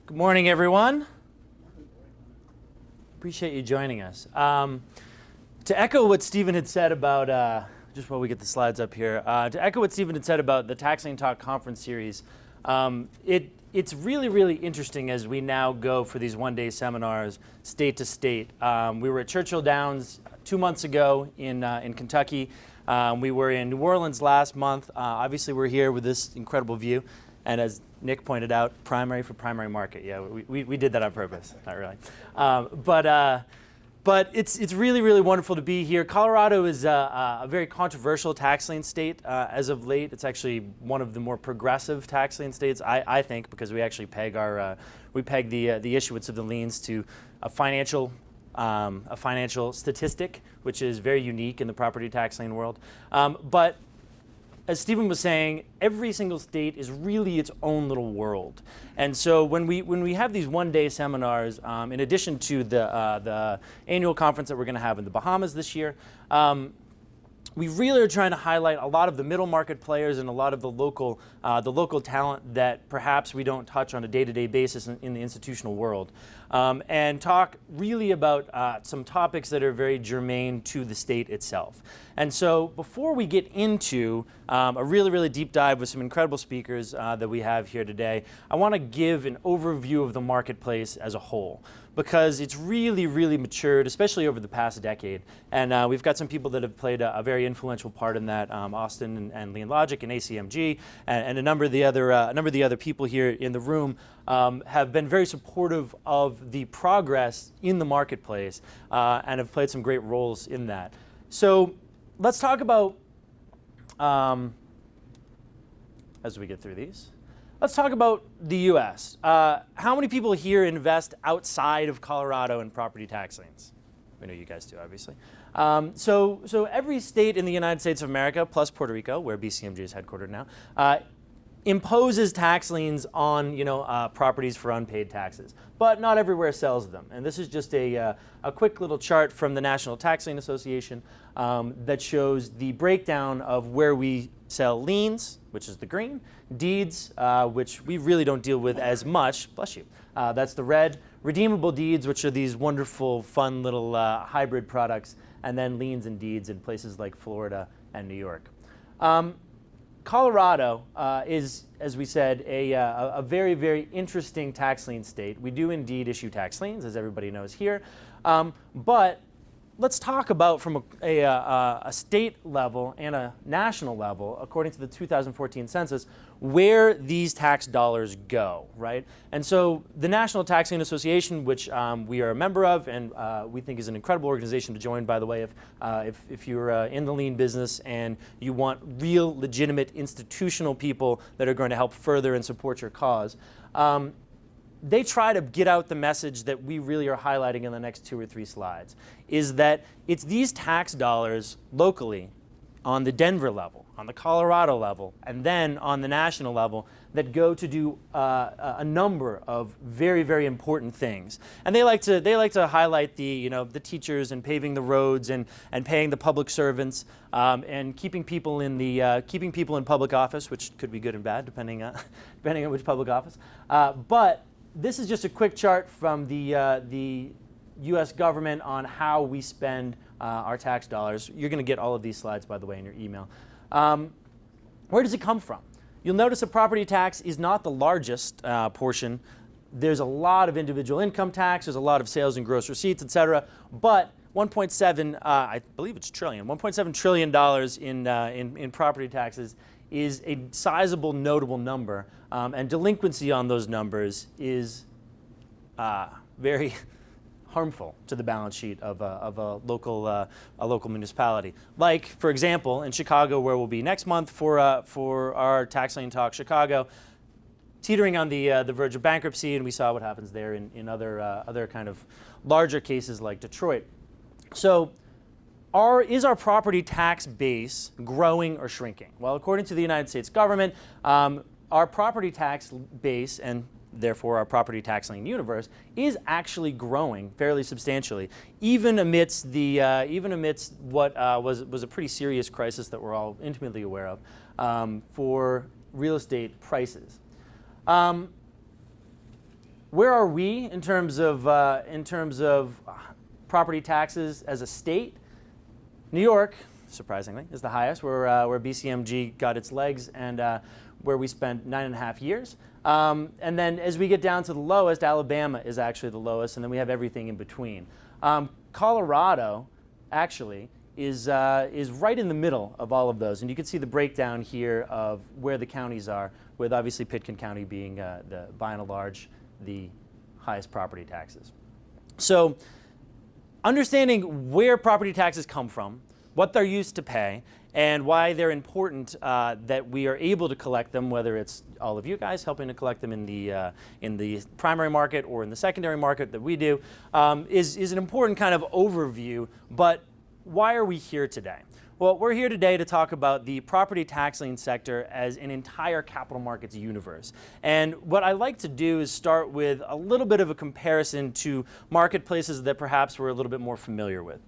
Good morning, everyone. Appreciate you joining us. To echo what Stephen had said about, just while we get the slides up here, to echo what Stephen had said about the Tax Lien Talk conference series, it's really, really interesting as we now go for these one-day seminars state to state. We were at Churchill Downs 2 months ago in Kentucky. We were in New Orleans last month. Obviously, we're here with this incredible view. And as Nick pointed out, primary for primary market. Yeah, we did that on purpose. Not really. But it's really, really wonderful to be here. Colorado is a very controversial tax lien state as of late. It's actually one of the more progressive tax lien states, I think, because we actually peg the issuance of the liens to a financial statistic, which is very unique in the property tax lien world. But as Stephen was saying, every single state is really its own little world. And so when we have these one-day seminars, in addition to the annual conference that we're going to have in the Bahamas this year, we really are trying to highlight a lot of the middle market players and a lot of the local talent that perhaps we don't touch on a day-to-day basis in the institutional world, and talk really about some topics that are very germane to the state itself. And so before we get into a really, really deep dive with some incredible speakers that we have here today, I want to give an overview of the marketplace as a whole, because it's really, really matured, especially over the past decade. And we've got some people that have played a very influential part in that, Austin and Lien Logic and ACMG, and a number of the other people here in the room have been very supportive of the progress in the marketplace and have played some great roles in that. So let's talk about, as we get through these, let's talk about the U.S. How many people here invest outside of Colorado in property tax liens? We know you guys do, obviously. So every state in the United States of America, plus Puerto Rico, where BCMG is headquartered now, imposes tax liens on properties for unpaid taxes, but not everywhere sells them. And this is just a quick little chart from the National Tax Lien Association that shows the breakdown of where we sell liens, which is the green, deeds, which we really don't deal with as much, bless you, that's the red, redeemable deeds, which are these wonderful, fun little hybrid products, and then liens and deeds in places like Florida and New York. Colorado is, as we said, a very, very interesting tax lien state. We do indeed issue tax liens, as everybody knows here, but let's talk about from a state level and a national level, according to the 2014 census, where these tax dollars go, right? And so the National Tax Lien Association, which we are a member of and we think is an incredible organization to join, by the way, if you're in the lien business and you want real, legitimate, institutional people that are going to help further and support your cause, they try to get out the message that we really are highlighting in the next 2 or 3 slides, is that it's these tax dollars locally on the Denver level, on the Colorado level, and then on the national level that go to do a number of very, very important things. And they like to highlight the teachers and paving the roads and paying the public servants and keeping people in public office, which could be good and bad depending on which public office. But this is just a quick chart from the U.S. government on how we spend our tax dollars. You're going to get all of these slides, by the way, in your email. Where does it come from? You'll notice a property tax is not the largest portion. There's a lot of individual income tax. There's a lot of sales and gross receipts, et cetera. But 1.7, I believe it's trillion, $1.7 trillion in property taxes is a sizable, notable number, and delinquency on those numbers is very harmful to the balance sheet of a local municipality. Like, for example, in Chicago, where we'll be next month for our Tax Lien Talk Chicago, teetering on the verge of bankruptcy, and we saw what happens there in other kind of larger cases like Detroit. So, is our property tax base growing or shrinking? Well, according to the United States government, our property tax base, and therefore our property tax lien universe, is actually growing fairly substantially, even amidst what was a pretty serious crisis that we're all intimately aware of for real estate prices. where are we in terms of property taxes as a state? New York, surprisingly, is the highest, where BCMG got its legs and where we spent 9.5 years. And then as we get down to the lowest, Alabama is actually the lowest, and then we have everything in between. Colorado, actually, is right in the middle of all of those. And you can see the breakdown here of where the counties are, with obviously Pitkin County being, by and large, the highest property taxes. So understanding where property taxes come from, what they're used to pay, and why they're important that we are able to collect them, whether it's all of you guys helping to collect them in the primary market or in the secondary market that we do, is an important kind of overview. But why are we here today? Well, we're here today to talk about the property tax lien sector as an entire capital markets universe. And what I like to do is start with a little bit of a comparison to marketplaces that perhaps we're a little bit more familiar with.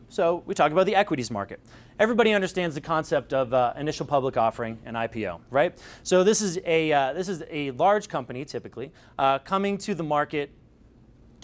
So we talk about the equities market. Everybody understands the concept of initial public offering, an IPO, right? So this is a large company, typically, coming to the market,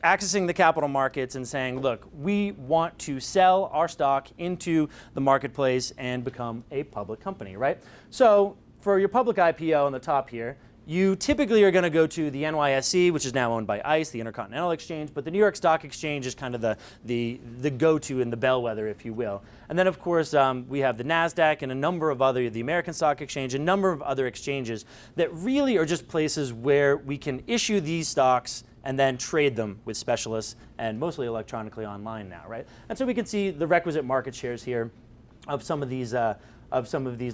accessing the capital markets and saying, look, we want to sell our stock into the marketplace and become a public company, right? So for your public IPO on the top here, you typically are going to go to the NYSE, which is now owned by ICE, the Intercontinental Exchange, but the New York Stock Exchange is kind of the go-to and the bellwether, if you will. And then, of course, we have the NASDAQ and a number of other, the American Stock Exchange, a number of other exchanges that really are just places where we can issue these stocks and then trade them with specialists, and mostly electronically online now, right? And so we can see the requisite market shares here of some of these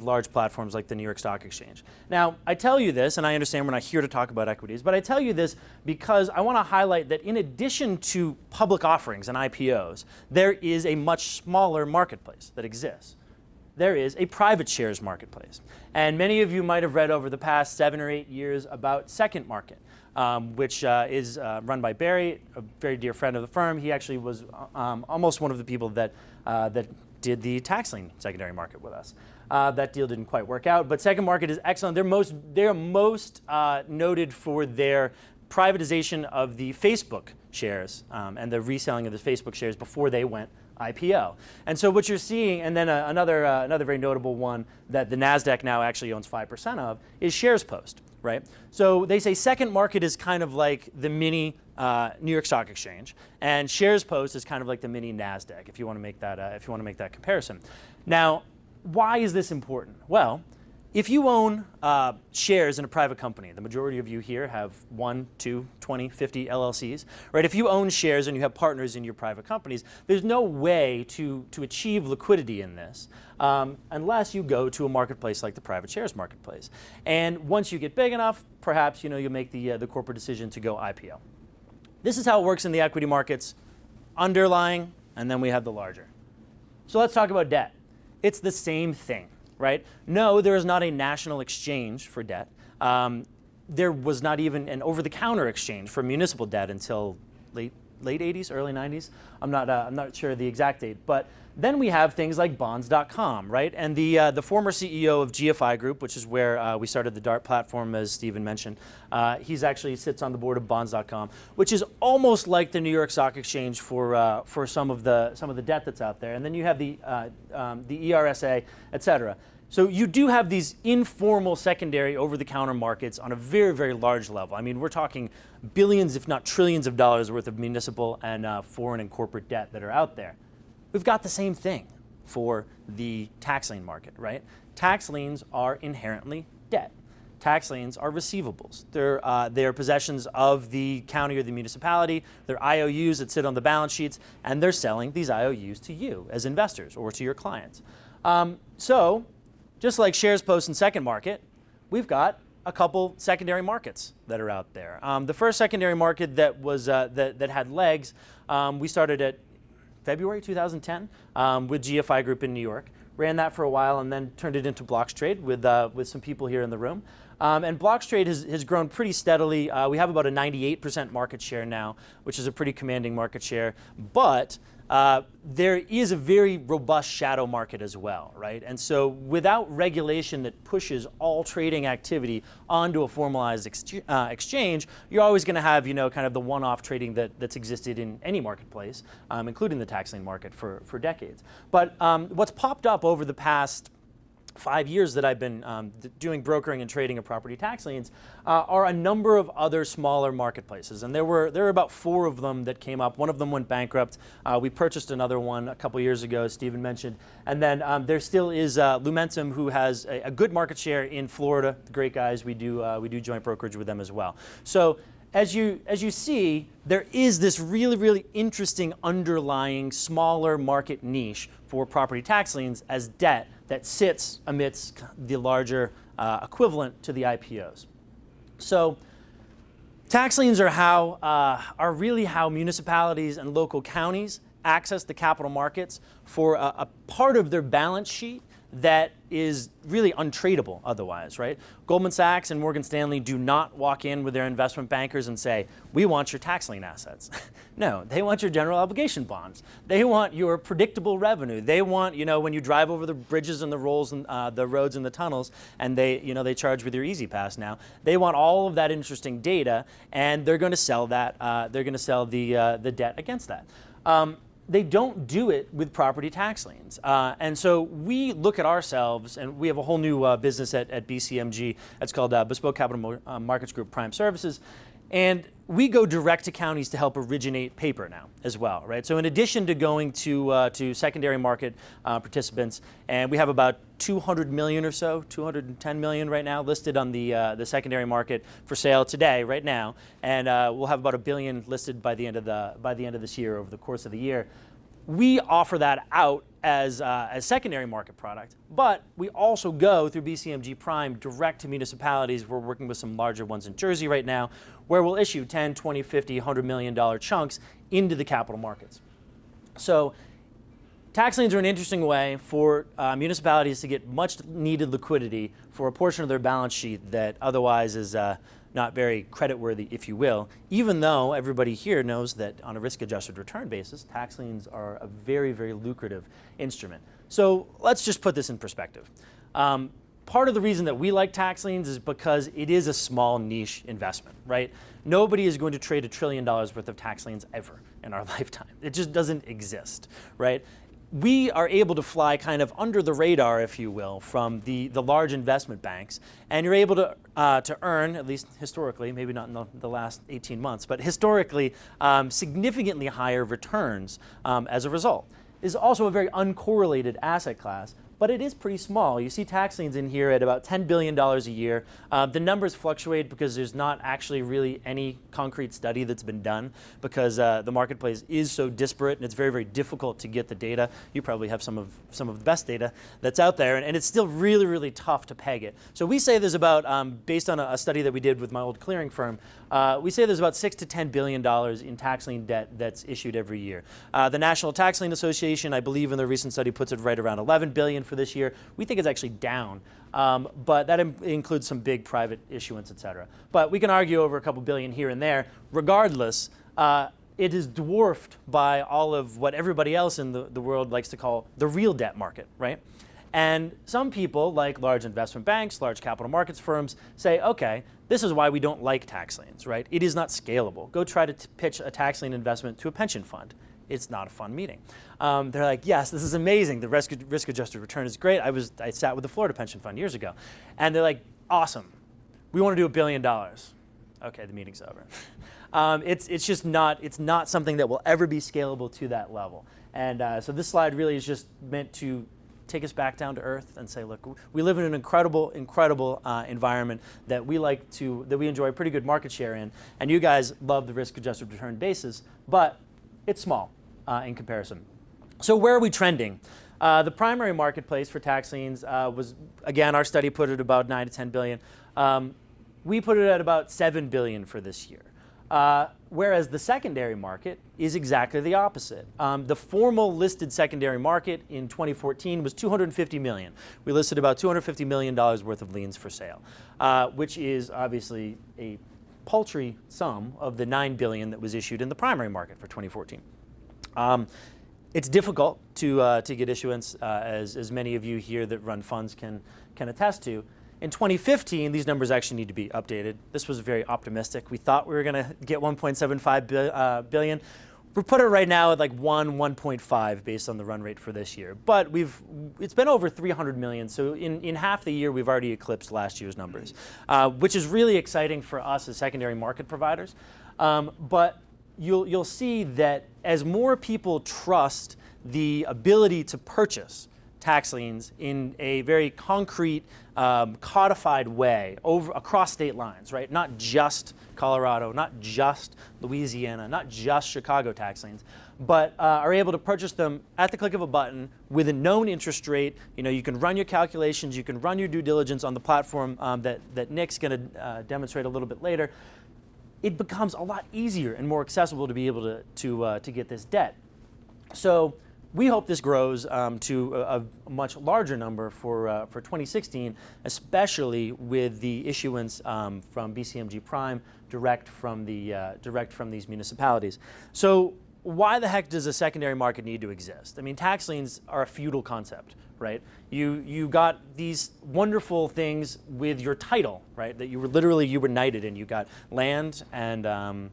large platforms like the New York Stock Exchange. Now, I tell you this, and I understand we're not here to talk about equities, but I tell you this because I want to highlight that in addition to public offerings and IPOs, there is a much smaller marketplace that exists. There is a private shares marketplace. And many of you might have read over the past 7 or 8 years about Second Market, which is run by Barry, a very dear friend of the firm. He actually was almost one of the people that did the tax lien secondary market with us. That deal didn't quite work out, but Second Market is excellent. They're most noted for their privatization of the Facebook shares and the reselling of the Facebook shares before they went IPO. And so what you're seeing, and then another very notable one that the NASDAQ now actually owns 5% of, is SharesPost, right? So they say Second Market is kind of like the mini New York Stock Exchange, and SharesPost is kind of like the mini NASDAQ, if you want to make that comparison. Now, why is this important? Well, if you own shares in a private company, the majority of you here have 1, 2, 20, 50 LLCs, right? If you own shares and you have partners in your private companies, there's no way to achieve liquidity in this unless you go to a marketplace like the private shares marketplace. And once you get big enough, perhaps you make the corporate decision to go IPO. This is how it works in the equity markets, underlying, and then we have the larger. So let's talk about debt. It's the same thing. Right? No, there is not a national exchange for debt. There was not even an over-the-counter exchange for municipal debt until late 80s, early 90s. I'm not sure the exact date. But then we have things like bonds.com, right? And the former CEO of GFI Group, which is where we started the DART platform, as Stephen mentioned, he's actually sits on the board of bonds.com, which is almost like the New York Stock Exchange for some of the debt that's out there. And then you have the ERSA, et cetera. So you do have these informal secondary over-the-counter markets on a very, very large level. I mean, we're talking billions, if not trillions of dollars worth of municipal and foreign and corporate debt that are out there. We've got the same thing for the tax lien market, right? Tax liens are inherently debt. Tax liens are receivables. They're possessions of the county or the municipality. They're IOUs that sit on the balance sheets, and they're selling these IOUs to you as investors or to your clients. So, just like SharesPost and Second Market, we've got a couple secondary markets that are out there. The first secondary market that was that had legs, we started at February 2010 with GFI Group in New York. Ran that for a while and then turned it into blocks trade with some people here in the room. And blocks trade has grown pretty steadily. We have about a 98% market share now, which is a pretty commanding market share. But there is a very robust shadow market as well, right? And so without regulation that pushes all trading activity onto a formalized exchange, you're always going to have, kind of the one-off trading that's existed in any marketplace, including the tax lien market for decades. But what's popped up over the past 5 years that I've been doing brokering and trading of property tax liens are a number of other smaller marketplaces, and there were about 4 of them that came up. One of them went bankrupt. We purchased another one a couple years ago, as Stephen mentioned, and then there still is Lumentum, who has a good market share in Florida. Great guys. We do joint brokerage with them as well. So as you see, there is this really, really interesting underlying smaller market niche for property tax liens as debt that sits amidst the larger equivalent to the IPOs. So tax liens are really how municipalities and local counties access the capital markets for a part of their balance sheet that is really untradeable otherwise, right? Goldman Sachs and Morgan Stanley do not walk in with their investment bankers and say, we want your tax lien assets. No, they want your general obligation bonds. They want your predictable revenue. They want, when you drive over the bridges and the rolls and the roads and the tunnels, and they charge with your Easy Pass now. They want all of that interesting data, and they're going to sell that. They're going to sell the debt against that. They don't do it with property tax liens. And so we look at ourselves, and we have a whole new business at BCMG. It's called Bespoke Capital Markets Group Prime Services. And we go direct to counties to help originate paper now as well, right? So in addition to going to secondary market participants, and we have about 200 million or so, 210 million right now listed on the secondary market for sale today, right now, and we'll have about $1 billion listed by the end of this year, over the course of the year. We offer that out as secondary market product, but we also go through BCMG Prime direct to municipalities. We're working with some larger ones in Jersey right now, where we'll issue 10, 20, 50, $100 million chunks into the capital markets. So tax liens are an interesting way for municipalities to get much needed liquidity for a portion of their balance sheet that otherwise is not very creditworthy, if you will, even though everybody here knows that on a risk-adjusted return basis, tax liens are a very, very lucrative instrument. So let's just put this in perspective. Part of the reason that we like tax liens is because it is a small niche investment, right? Nobody is going to trade $1 trillion worth of tax liens ever in our lifetime. It just doesn't exist, right? We are able to fly kind of under the radar, if you will, from the large investment banks, and you're able to earn, at least historically, maybe not in the last 18 months, but historically, significantly higher returns as a result. It's also a very uncorrelated asset class, but it is pretty small. You see tax liens in here at about $10 billion a year. The numbers fluctuate because there's not actually really any concrete study that's been done, because the marketplace is so disparate and it's very, very difficult to get the data. You probably have some of the best data that's out there, and it's still really, really tough to peg it. So we say there's about, based on a study that we did with my old clearing firm, we say there's about $6 to $10 billion in tax lien debt that's issued every year. The National Tax Lien Association, I believe in their recent study, puts it right around $11 billion for this year. We think it's actually down, but that includes some big private issuance, et cetera. But we can argue over a couple billion here and there. Regardless, it is dwarfed by all of what everybody else in the world likes to call the real debt market, right? And some people, like large investment banks, large capital markets firms, say, okay, this is why we don't like tax liens, right? It is not scalable. Go try to pitch a tax lien investment to a pension fund. It's not a fun meeting. They're like, yes, this is amazing. The risk-adjusted return is great. I sat with the Florida pension fund years ago. And they're like, awesome. We want to do $1 billion. Okay, the meeting's over. It's just not, it's not something that will ever be scalable to that level. And so this slide really is just meant to take us back down to earth and say, look, we live in an incredible environment that we enjoy a pretty good market share in, and you guys love the risk-adjusted return basis, but it's small in comparison. So where are we trending? The primary marketplace for tax liens was, again, our study put it about $9 to $10 billion. We put it at about $7 billion for this year. Whereas the secondary market is exactly the opposite. The formal listed secondary market in 2014 was $250 million. We listed about $250 million worth of liens for sale, which is obviously a paltry sum of the $9 billion that was issued in the primary market for 2014. It's difficult to get issuance, as many of you here that run funds can attest to. In 2015, these numbers actually need to be updated. This was very optimistic. We thought we were going to get 1.75 billion. We put it right now at like 1.5 based on the run rate for this year. But it's been over 300 million. So in half the year, we've already eclipsed last year's numbers, which is really exciting for us as secondary market providers. But you'll see that as more people trust the ability to purchase tax liens in a very concrete, codified way across state lines, right? Not just Colorado, not just Louisiana, not just Chicago tax liens, but are able to purchase them at the click of a button with a known interest rate. You can run your calculations, you can run your due diligence on the platform that Nick's going to demonstrate a little bit later. It becomes a lot easier and more accessible to be able to get this debt. So we hope this grows to a much larger number for 2016, especially with the issuance from BCMG Prime direct from these municipalities. So why the heck does a secondary market need to exist? I mean, tax liens are a feudal concept, right? You got these wonderful things with your title, right? That you were knighted in. You got land and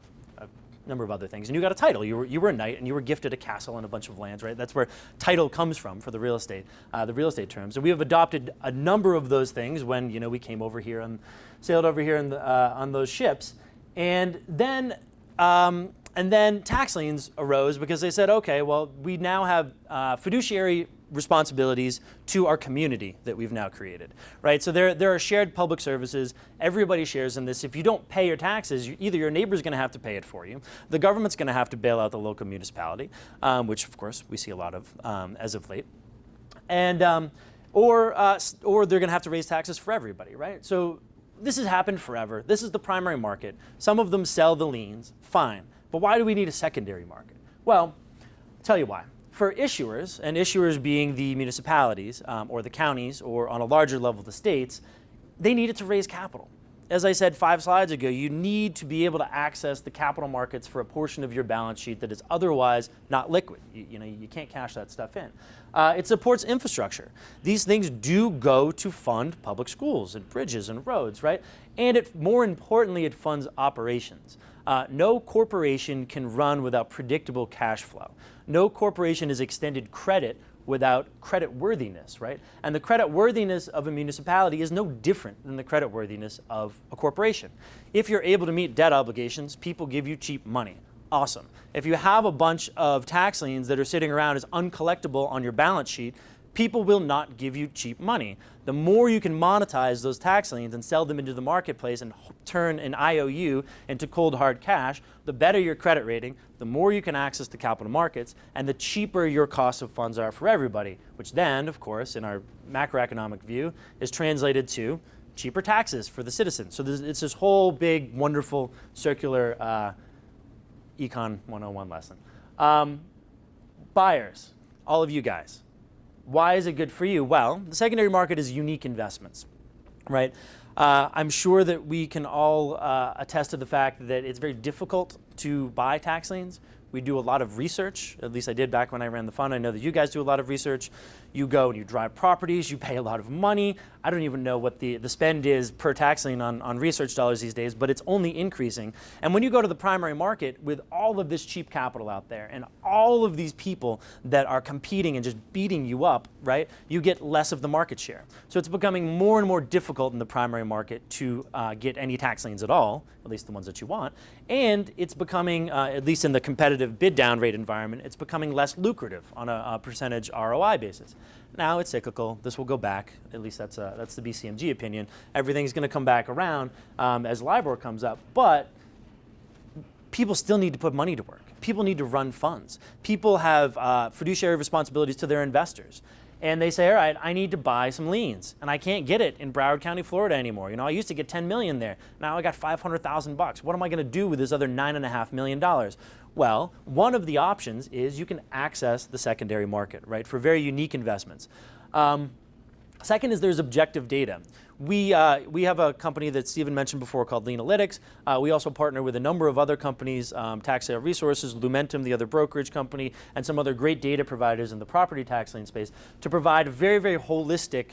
number of other things, and you got a title. You were a knight, and you were gifted a castle and a bunch of lands, right? That's where title comes from for the real estate terms. And we have adopted a number of those things when we came over here and sailed over here on those ships, and then tax liens arose because they said, okay, well, we now have fiduciary responsibilities to our community that we've now created, right? So there are shared public services. Everybody shares in this. If you don't pay your taxes, either your neighbor's going to have to pay it for you, the government's going to have to bail out the local municipality, which of course we see a lot of as of late, and or they're going to have to raise taxes for everybody, right? So this has happened forever. This is the primary market. Some of them sell the liens, fine, but why do we need a secondary market? Well, I'll tell you why. For issuers, and issuers being the municipalities or the counties, or on a larger level the states, they needed to raise capital. As I said 5 slides ago, you need to be able to access the capital markets for a portion of your balance sheet that is otherwise not liquid. You can't cash that stuff in. It supports infrastructure. These things do go to fund public schools and bridges and roads, right? And more importantly, it funds operations. No corporation can run without predictable cash flow. No corporation is extended credit without credit worthiness, right? And the credit worthiness of a municipality is no different than the credit worthiness of a corporation. If you're able to meet debt obligations, people give you cheap money. Awesome. If you have a bunch of tax liens that are sitting around as uncollectible on your balance sheet, people will not give you cheap money. The more you can monetize those tax liens and sell them into the marketplace and turn an IOU into cold hard cash, the better your credit rating, the more you can access the capital markets, and the cheaper your cost of funds are for everybody, which then, of course, in our macroeconomic view, is translated to cheaper taxes for the citizens. So it's this whole big, wonderful, circular Econ 101 lesson. Buyers, all of you guys. Why is it good for you? Well, the secondary market is unique investments, right? I'm sure that we can all attest to the fact that it's very difficult to buy tax liens. We do a lot of research, at least I did back when I ran the fund. I know that you guys do a lot of research. You go and you drive properties, you pay a lot of money. I don't even know what the spend is per tax lien on research dollars these days, but it's only increasing. And when you go to the primary market with all of this cheap capital out there and all of these people that are competing and just beating you up, right, you get less of the market share. So it's becoming more and more difficult in the primary market to get any tax liens at all, at least the ones that you want. And it's becoming, at least in the competitive bid down rate environment, it's becoming less lucrative on a percentage ROI basis. Now it's cyclical. This will go back. At least that's the BCMG opinion. Everything's going to come back around as LIBOR comes up. But people still need to put money to work. People need to run funds. People have fiduciary responsibilities to their investors. and they say, all right, I need to buy some liens, and I can't get it in Broward County, Florida anymore. I used to get 10 million there. Now I got 500,000 bucks. What am I going to do with this other $9.5 million? Well, one of the options is you can access the secondary market, right, for very unique investments. Second is there's objective data. We have a company that Stephen mentioned before called Lienalytics. We also partner with a number of other companies, Tax Sale Resources, Lumentum, the other brokerage company, and some other great data providers in the property tax lien space to provide very, very holistic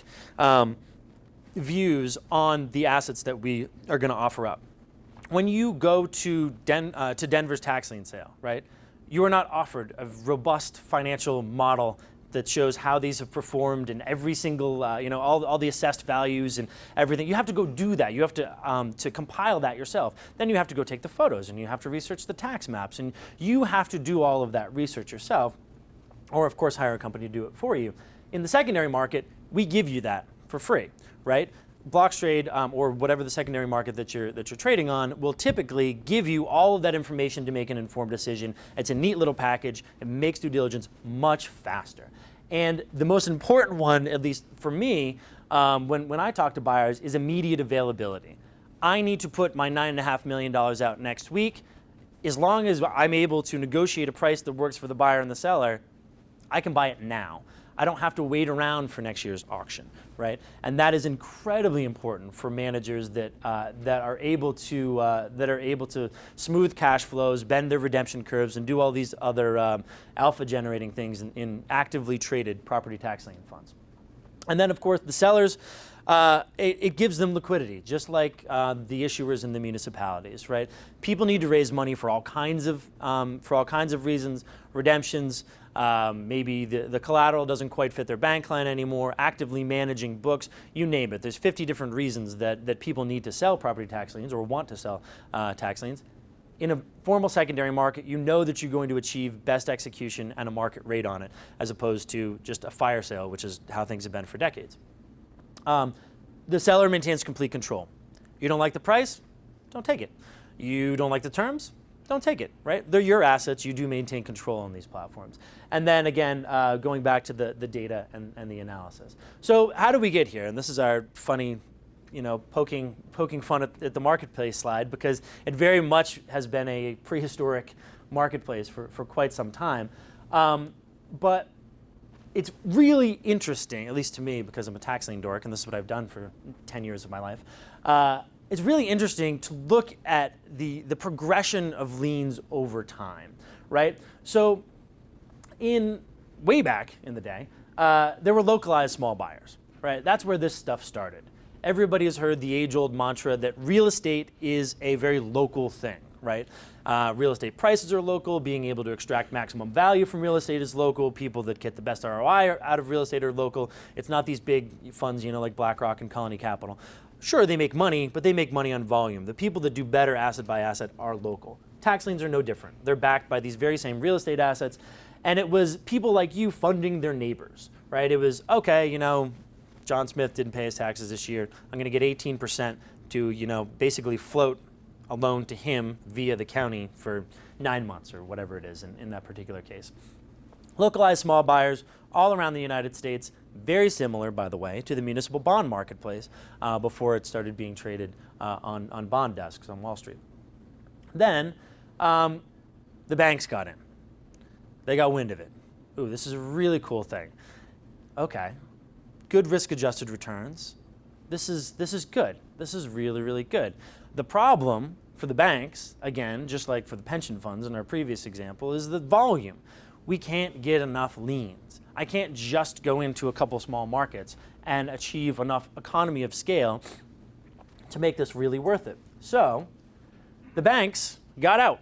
views on the assets that we are going to offer up. When you go to Denver's tax lien sale, right, you are not offered a robust financial model that shows how these have performed and every single, all the assessed values and everything. You have to go do that. You have to compile that yourself. Then you have to go take the photos and you have to research the tax maps and you have to do all of that research yourself, or of course hire a company to do it for you. In the secondary market, we give you that for free, right? Blocks Trade or whatever the secondary market that you're trading on will typically give you all of that information to make an informed decision. It's a neat little package. It makes due diligence much faster. And the most important one, at least for me, when I talk to buyers, is immediate availability. I need to put my $9.5 million out next week. As long as I'm able to negotiate a price that works for the buyer and the seller, I can buy it now. I don't have to wait around for next year's auction, right? And that is incredibly important for managers that are able to smooth cash flows, bend their redemption curves, and do all these other alpha-generating things in actively traded property tax lien funds. And then, of course, the sellers. It gives them liquidity, just like the issuers in the municipalities, right? People need to raise money for all kinds of reasons, redemptions. Maybe the collateral doesn't quite fit their bank line anymore, actively managing books, you name it. There's 50 different reasons that people need to sell property tax liens or want to sell tax liens. In a formal secondary market, you know that you're going to achieve best execution and a market rate on it, as opposed to just a fire sale, which is how things have been for decades. The seller maintains complete control. You don't like the price? Don't take it. You don't like the terms? Don't take it, right? They're your assets. You do maintain control on these platforms. And then again, going back to the data and the analysis. So how do we get here? And this is our funny, poking fun at the marketplace slide, because it very much has been a prehistoric marketplace for quite some time. But it's really interesting, at least to me, because I'm a tax lien dork, and this is what I've done for 10 years of my life. It's really interesting to look at the progression of liens over time, right? So way back in the day, there were localized small buyers, right? That's where this stuff started. Everybody has heard the age-old mantra that real estate is a very local thing, right? Real estate prices are local. Being able to extract maximum value from real estate is local. People that get the best ROI out of real estate are local. It's not these big funds, like BlackRock and Colony Capital. Sure, they make money, but they make money on volume. The people that do better asset by asset are local. Tax liens are no different. They're backed by these very same real estate assets. And it was people like you funding their neighbors, right? It was, okay, John Smith didn't pay his taxes this year. I'm going to get 18% to, basically float a loan to him via the county for 9 months or whatever it is in that particular case. Localized small buyers all around the United States, very similar, by the way, to the municipal bond marketplace before it started being traded on bond desks on Wall Street. Then the banks got in. They got wind of it. Ooh, this is a really cool thing. Okay, good risk-adjusted returns. This is good. This is really, really good. The problem for the banks, again, just like for the pension funds in our previous example, is the volume. We can't get enough liens. I can't just go into a couple small markets and achieve enough economy of scale to make this really worth it. So the banks got out.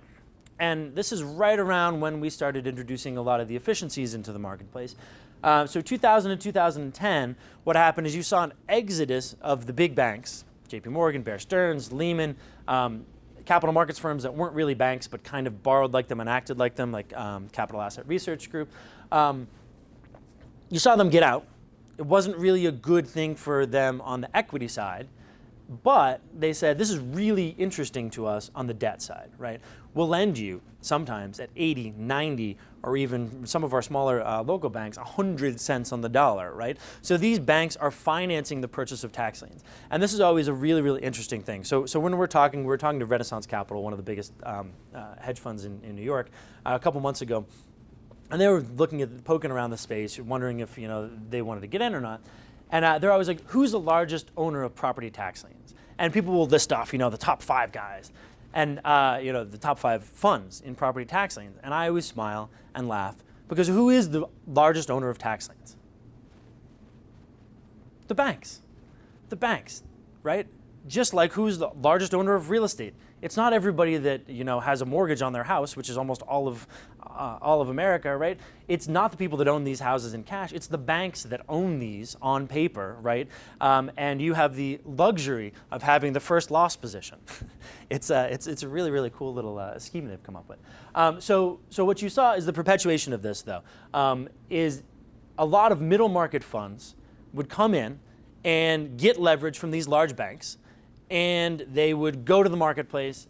And this is right around when we started introducing a lot of the efficiencies into the marketplace. So 2000 and 2010, what happened is you saw an exodus of the big banks, JP Morgan, Bear Stearns, Lehman, capital markets firms that weren't really banks but kind of borrowed like them and acted like them, like Capital Asset Research Group. You saw them get out. It wasn't really a good thing for them on the equity side. But they said, this is really interesting to us on the debt side, right? We'll lend you sometimes at 80, 90, or even some of our smaller local banks, 100 cents on the dollar, right? So these banks are financing the purchase of tax liens. And this is always a really, really interesting thing. So when we're talking to Renaissance Capital, one of the biggest hedge funds in New York, a couple months ago, and they were poking around the space, wondering if they wanted to get in or not. And they're always like, who's the largest owner of property tax liens? And people will list off, the top 5 guys, and the top 5 funds in property tax liens. And I always smile and laugh, because who is the largest owner of tax liens? The banks. The banks, right? Just like who's the largest owner of real estate? It's not everybody that has a mortgage on their house, which is almost all of America, right? It's not the people that own these houses in cash. It's the banks that own these on paper, right? And you have the luxury of having the first loss position. It's a really, really cool little scheme they've come up with. So what you saw is the perpetuation of this, though, is a lot of middle market funds would come in and get leverage from these large banks, and they would go to the marketplace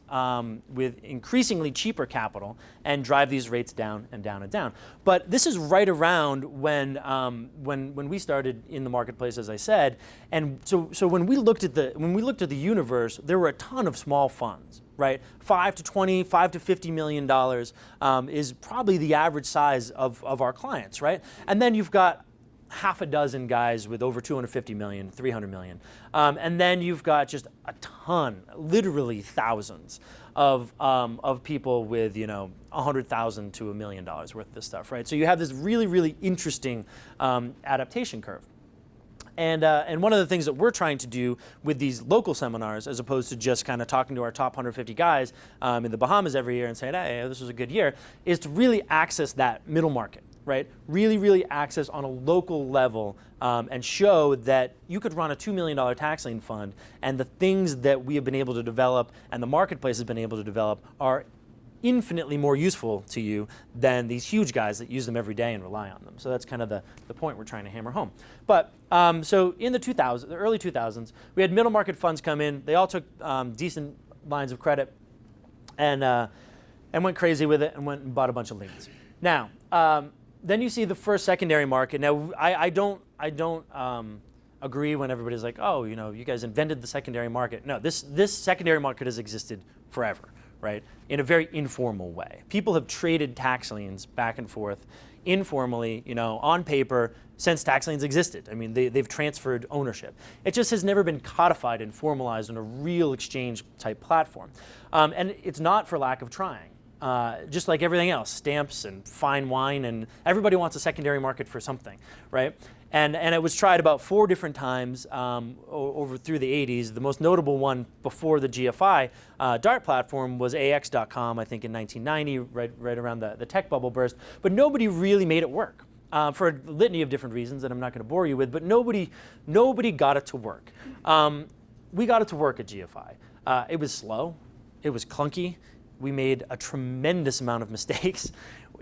with increasingly cheaper capital and drive these rates down and down and down. But this is right around when we started in the marketplace, as I said. And so when we looked at the universe, there were a ton of small funds, right? $5 to $20, $5 to $50 million is probably the average size of our clients, right? And then you've got half a dozen guys with over 250 million, 300 million. And then you've got just a ton, literally thousands of people with, 100,000 to $1 million worth of this stuff, right? So you have this really, really interesting adaptation curve. And one of the things that we're trying to do with these local seminars, as opposed to just kind of talking to our top 150 guys in the Bahamas every year and saying, hey, this was a good year, is to really access that middle market. Right? Really, really access on a local level and show that you could run a $2 million tax lien fund, and the things that we have been able to develop and the marketplace has been able to develop are infinitely more useful to you than these huge guys that use them every day and rely on them. So that's kind of the point we're trying to hammer home. But so in the early 2000s, we had middle market funds come in. They all took decent lines of credit and went crazy with it and went and bought a bunch of liens. Now, then you see the first secondary market. Now, I don't agree when everybody's like, oh, you guys invented the secondary market. No, this secondary market has existed forever, right? In a very informal way. People have traded tax liens back and forth informally, on paper since tax liens existed. I mean, they've transferred ownership. It just has never been codified and formalized on a real exchange type platform. And it's not for lack of trying. Just like everything else, stamps and fine wine, and everybody wants a secondary market for something, right? And it was tried about 4 different times over through the 80s. The most notable one before the GFI DART platform was AX.com, I think in 1990, right around the tech bubble burst. But nobody really made it work for a litany of different reasons that I'm not going to bore you with. But nobody got it to work. We got it to work at GFI. It was slow. It was clunky. We made a tremendous amount of mistakes.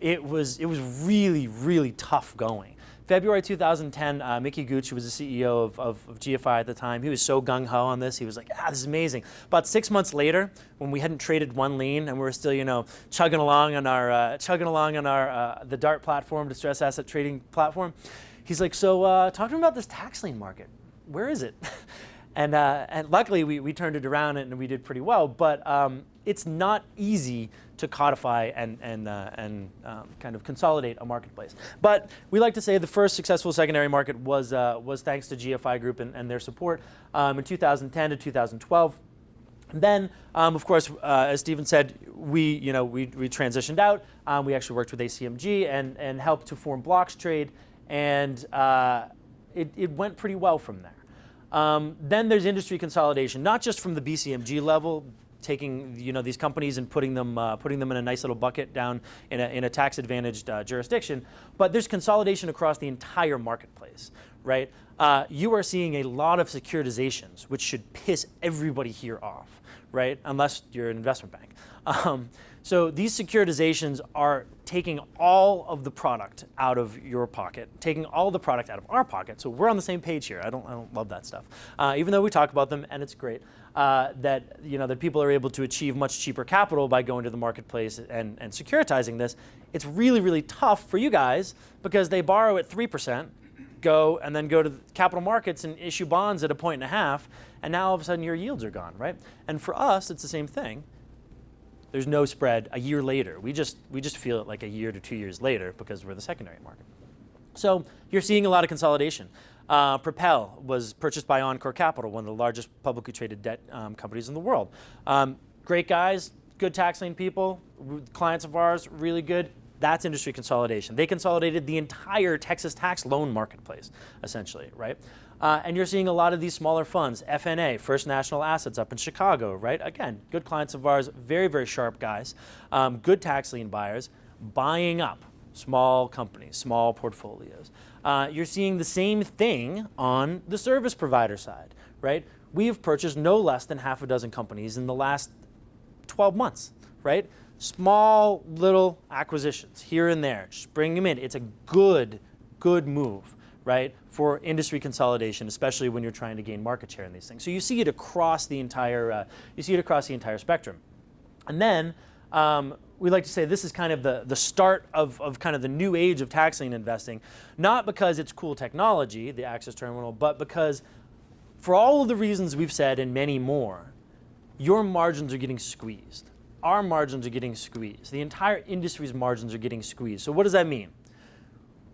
It was really, really tough going. February 2010, Mickey Gooch, who was the CEO of GFI at the time, he was so gung-ho on this. He was like, this is amazing. About 6 months later, when we hadn't traded one lien and we were still, chugging along on our the DART platform, distress asset trading platform, he's like, so talk to me about this tax lien market. Where is it? And luckily, we turned it around and we did pretty well. But it's not easy to codify and kind of consolidate a marketplace. But we like to say the first successful secondary market was thanks to GFI Group and their support in 2010 to 2012. Then, of course, as Stephen said, we transitioned out. We actually worked with ACMG and helped to form Blocks Trade, and it went pretty well from there. Then there's industry consolidation, not just from the BCMG level, taking these companies and putting them in a nice little bucket down in a tax advantaged jurisdiction, but there's consolidation across the entire marketplace, right? You are seeing a lot of securitizations, which should piss everybody here off, right? Unless you're an investment bank. So these securitizations are taking all of the product out of your pocket, taking all the product out of our pocket. So we're on the same page here. I don't love that stuff, even though we talk about them, and it's great that people are able to achieve much cheaper capital by going to the marketplace and securitizing this. It's really, really tough for you guys because they borrow at 3%, go to the capital markets and issue bonds at 1.5%, and now all of a sudden your yields are gone, right? And for us, it's the same thing. There's no spread a year later. We just feel it like a year to 2 years later because we're the secondary market. So you're seeing a lot of consolidation. Propel was purchased by Encore Capital, one of the largest publicly traded debt companies in the world. Great guys, good tax lien people, clients of ours, really good. That's industry consolidation. They consolidated the entire Texas tax loan marketplace, essentially, right? And you're seeing a lot of these smaller funds, FNA, First National Assets up in Chicago, right? Again, good clients of ours, very, very sharp guys, good tax lien buyers, buying up small companies, small portfolios. You're seeing the same thing on the service provider side, right? We have purchased no less than half a dozen companies in the last 12 months, right? Small little acquisitions here and there, just bring them in. It's a good move, right, for industry consolidation, especially when you're trying to gain market share in these things. So you see it across the entire, spectrum. And then we like to say this is kind of the start of kind of the new age of tax lien investing, not because it's cool technology, the Access Terminal, but because for all of the reasons we've said and many more, your margins are getting squeezed. Our margins are getting squeezed. The entire industry's margins are getting squeezed. So what does that mean?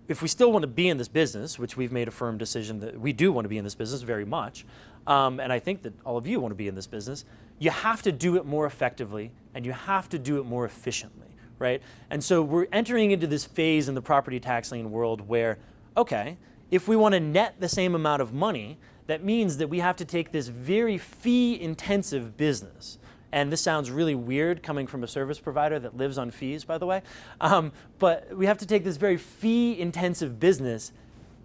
If we still want to be in this business, which we've made a firm decision that we do want to be in this business very much, and I think that all of you want to be in this business, you have to do it more effectively and you have to do it more efficiently, right? And so we're entering into this phase in the property tax lien world where, okay, if we want to net the same amount of money, that means that we have to take this very fee-intensive business. And this sounds really weird coming from a service provider that lives on fees, by the way. But we have to take this very fee-intensive business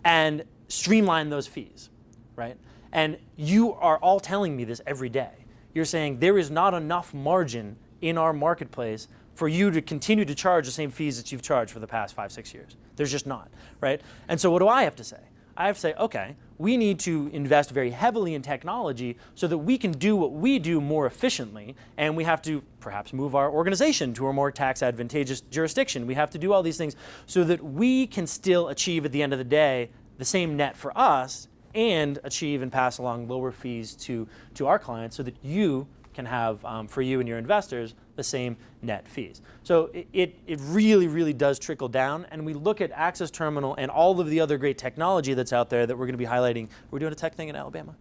and streamline those fees, right? And you are all telling me this every day. You're saying there is not enough margin in our marketplace for you to continue to charge the same fees that you've charged for the past 5-6 years. There's just not, right? And so what do I have to say? I have to say, okay, we need to invest very heavily in technology so that we can do what we do more efficiently, and we have to perhaps move our organization to a more tax advantageous jurisdiction. We have to do all these things so that we can still achieve at the end of the day the same net for us and achieve and pass along lower fees to our clients so that you can have, for you and your investors, the same net fees. So it really, really does trickle down, and we look at Access Terminal and all of the other great technology that's out there that we're going to be highlighting. We're doing a tech thing in Alabama,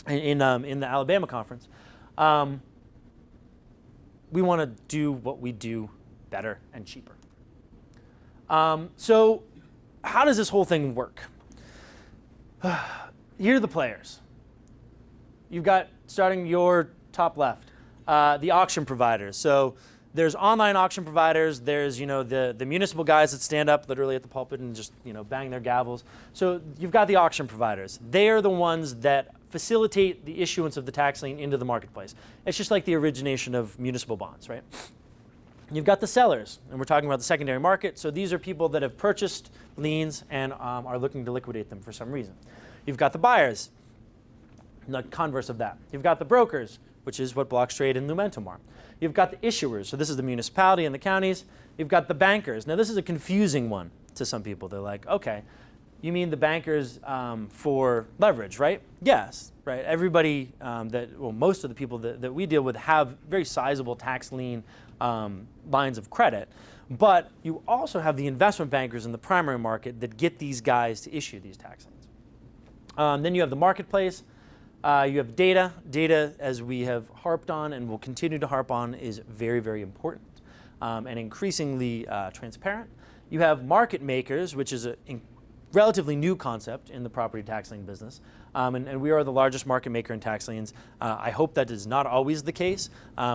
in the Alabama conference. We want to do what we do better and cheaper. So how does this whole thing work? Here are the players. You've got, starting your top left, the auction providers. So there's online auction providers. There's the municipal guys that stand up literally at the pulpit and just bang their gavels. So you've got the auction providers. They are the ones that facilitate the issuance of the tax lien into the marketplace. It's just like the origination of municipal bonds, right? You've got the sellers, and we're talking about the secondary market. So these are people that have purchased liens and are looking to liquidate them for some reason. You've got the buyers, the converse of that. You've got the brokers, which is what Block Trade and Lumentum are. You've got the issuers, so this is the municipality and the counties. You've got the bankers. Now this is a confusing one to some people. They're like, okay, you mean the bankers for leverage, right? Yes, right. Everybody most of the people that we deal with have very sizable tax lien lines of credit, but you also have the investment bankers in the primary market that get these guys to issue these tax liens. Then you have the marketplace. You have data. Data, as we have harped on and will continue to harp on, is very, very important and increasingly transparent. You have market makers, which is a relatively new concept in the property tax lien business, and we are the largest market maker in tax liens. I hope that is not always the case.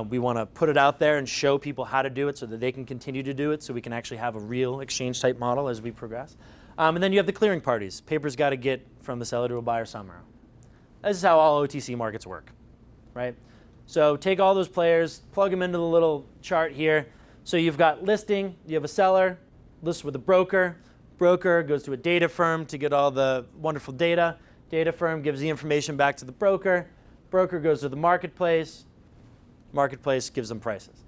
We want to put it out there and show people how to do it so that they can continue to do it, so we can actually have a real exchange type model as we progress. And then you have the clearing parties. Paper's got to get from the seller to a buyer somehow. This is how all OTC markets work, right? So take all those players, plug them into the little chart here. So you've got listing, you have a seller, lists with a broker. Broker goes to a data firm to get all the wonderful data. Data firm gives the information back to the broker. Broker goes to the marketplace. Marketplace gives them prices.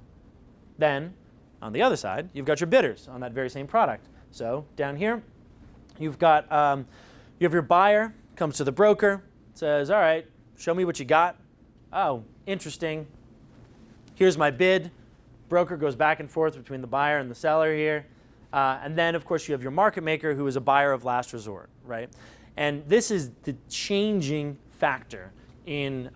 Then, on the other side, you've got your bidders on that very same product. So down here, you've got you have your buyer, comes to the broker, says, all right, show me what you got. Oh, interesting. Here's my bid. Broker goes back and forth between the buyer and the seller here. And then, of course, you have your market maker, who is a buyer of last resort, right? And this is the changing factor in,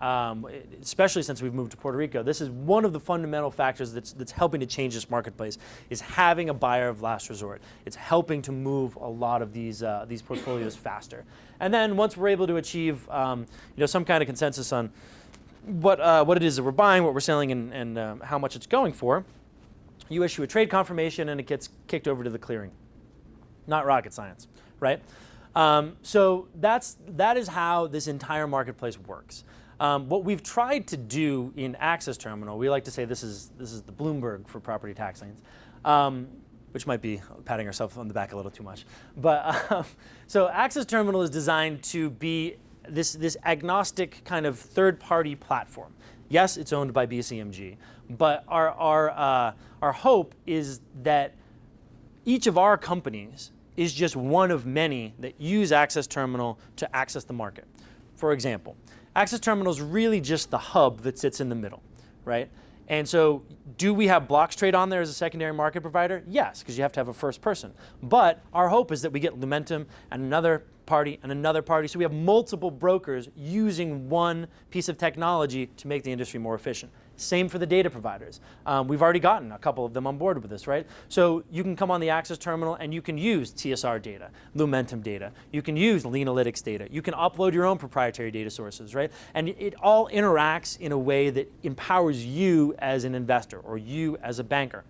especially since we've moved to Puerto Rico. This is one of the fundamental factors that's helping to change this marketplace, is having a buyer of last resort. It's helping to move a lot of these portfolios faster. And then once we're able to achieve some kind of consensus on what it is that we're buying, what we're selling, and how much it's going for, you issue a trade confirmation and it gets kicked over to the clearing. Not rocket science, right? So that is how this entire marketplace works. What we've tried to do in Access Terminal, we like to say this is the Bloomberg for property tax liens, which might be patting ourselves on the back a little too much. But so Access Terminal is designed to be this agnostic kind of third-party platform. Yes, it's owned by BCMG, but our hope is that each of our companies is just one of many that use Access Terminal to access the market. For example, Access Terminal is really just the hub that sits in the middle, right? And so do we have blocks trade on there as a secondary market provider? Yes, because you have to have a first person. But our hope is that we get Lumentum and another party and another party, so we have multiple brokers using one piece of technology to make the industry more efficient. Same for the data providers. We've already gotten a couple of them on board with this, right? So you can come on the Access Terminal and you can use TSR data, Lumentum data. You can use Leanalytics data. You can upload your own proprietary data sources, right? And it all interacts in a way that empowers you as an investor or you as a banker.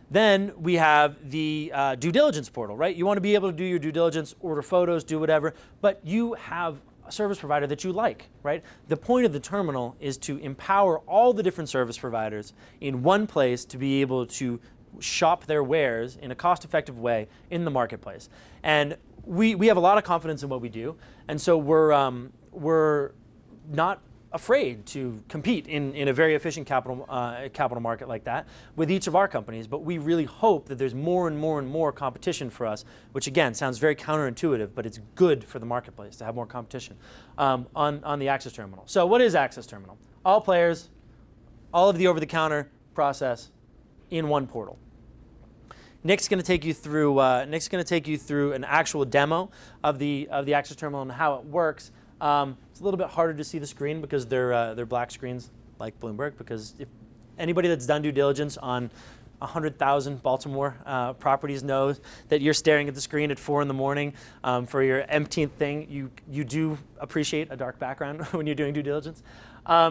Then we have the due diligence portal, right? You want to be able to do your due diligence, order photos, do whatever, but you have a service provider that you like, right? The point of the terminal is to empower all the different service providers in one place to be able to shop their wares in a cost-effective way in the marketplace. And we have a lot of confidence in what we do, and so we're not afraid to compete in a very efficient capital market like that with each of our companies, but we really hope that there's more and more and more competition for us, which again sounds very counterintuitive, but it's good for the marketplace to have more competition on the Access Terminal. So what is Access Terminal? All players, all of the over-the-counter process in one portal. Nick's going to take you through an actual demo of the Access Terminal and how it works. It's a little bit harder to see the screen because they're black screens like Bloomberg, because if anybody that's done due diligence on 100,000 Baltimore properties knows that you're staring at the screen at 4 in the morning for your empteenth thing. You do appreciate a dark background when you're doing due diligence.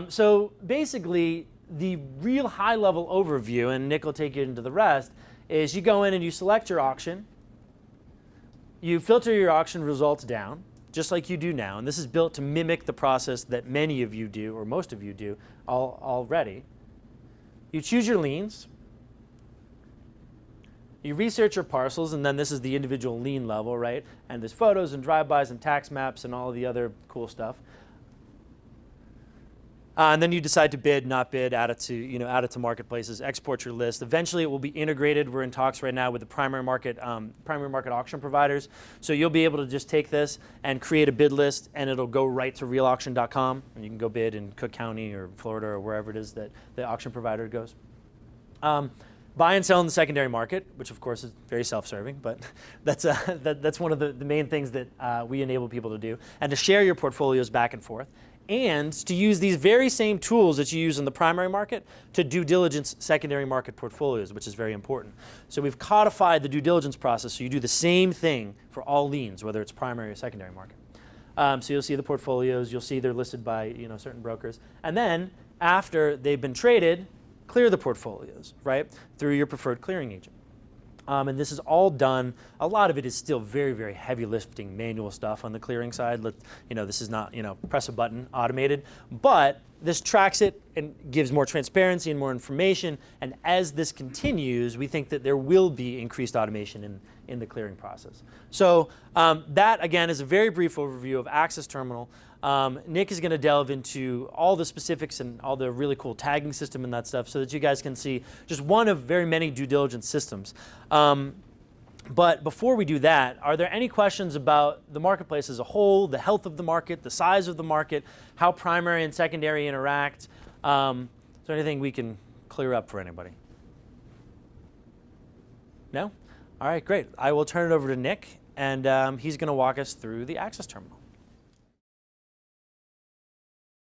So basically, the real high-level overview, and Nick will take you into the rest, is you go in and you select your auction. You filter your auction results down, just like you do now, and this is built to mimic the process that many of you do, or most of you do already. You choose your liens, you research your parcels, and then this is the individual lien level, right? And there's photos and drive-bys and tax maps and all of the other cool stuff. And then you decide to bid, not bid, add it to marketplaces, export your list. Eventually, it will be integrated. We're in talks right now with the primary market auction providers. So you'll be able to just take this and create a bid list, and it'll go right to realauction.com, and you can go bid in Cook County or Florida or wherever it is that the auction provider goes. Buy and sell in the secondary market, which of course is very self-serving, but that's one of the main things that we enable people to do, and to share your portfolios back and forth, and to use these very same tools that you use in the primary market to due diligence secondary market portfolios, which is very important. So we've codified the due diligence process so you do the same thing for all liens, whether it's primary or secondary market. So you'll see the portfolios, you'll see they're listed by certain brokers, and then after they've been traded, clear the portfolios, right, through your preferred clearing agent. And this is all done. A lot of it is still very, very heavy lifting manual stuff on the clearing side. This is not, press a button, automated. But this tracks it and gives more transparency and more information. And as this continues, we think that there will be increased automation in the clearing process. So that, again, is a very brief overview of Access Terminal. Nick is going to delve into all the specifics and all the really cool tagging system and that stuff so that you guys can see just one of very many due diligence systems. But before we do that, are there any questions about the marketplace as a whole, the health of the market, the size of the market, how primary and secondary interact? Is there anything we can clear up for anybody? No? All right, great. I will turn it over to Nick, and he's going to walk us through the Access Terminal.